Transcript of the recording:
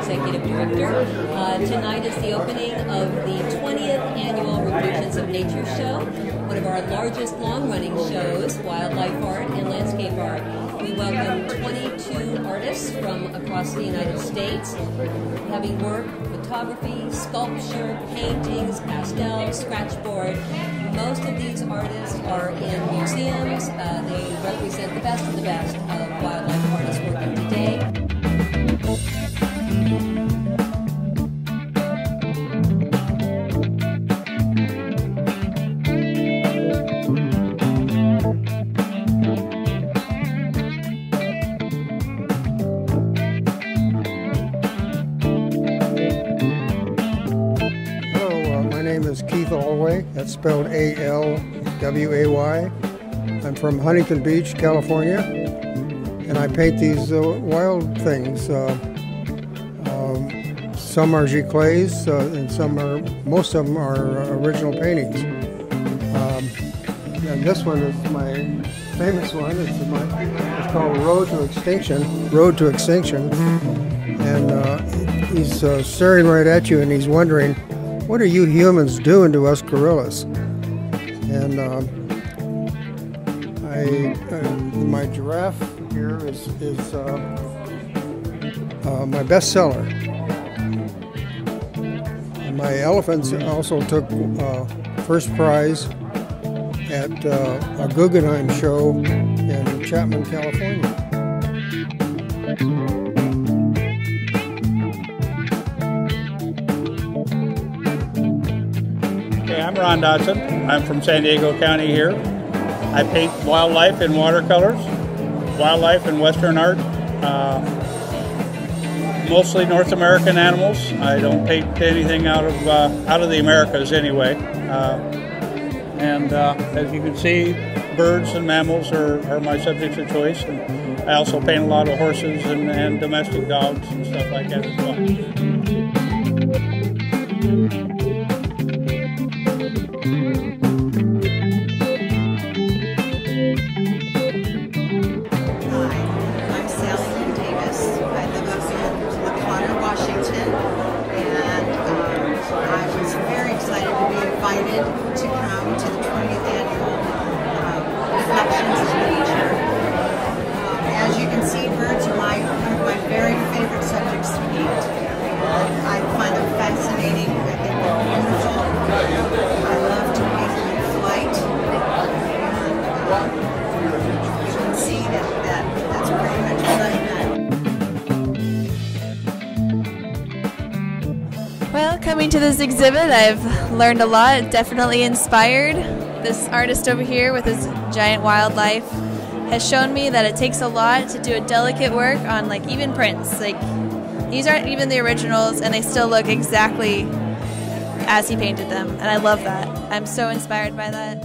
Executive Director. Tonight is the opening of the 20th Annual Revolutions of Nature Show, one of our largest long-running shows, wildlife art and landscape art. We welcome 22 artists from across the United States, having work, photography, sculpture, paintings, pastels, scratchboard. Most of these artists are in museums. They represent the best of the best of wildlife artists working today. My name is Keith Alway. That's spelled A-L-W-A-Y. I'm from Huntington Beach, California, and I paint these wild things. Some are giclées, and most of them are original paintings. And this one is my famous one. It's called Road to Extinction. Road to Extinction, and he's staring right at you, and he's wondering, what are you humans doing to us gorillas? And my giraffe here is my bestseller. And my elephants also took first prize at a Guggenheim show in Chapman, California. I'm Ron Dodson. I'm from San Diego County here. I paint wildlife in watercolors, wildlife and Western art, mostly North American animals. I don't paint anything out of the Americas anyway. As you can see, birds and mammals are my subjects of choice. And I also paint a lot of horses and domestic dogs and stuff like that as well. Invited to come to the 20th Annual Reflections of Nature. As you can see, birds are one of my very favorite subjects to paint. I find them fascinating. I think they're beautiful. I love to paint them in flight. And you can see that's pretty much what I've done. Well, coming to this exhibit, I've learned a lot, definitely inspired. This artist over here with his giant wildlife has shown me that it takes a lot to do a delicate work on even prints. These aren't even the originals and they still look exactly as he painted them, and I love that. I'm so inspired by that.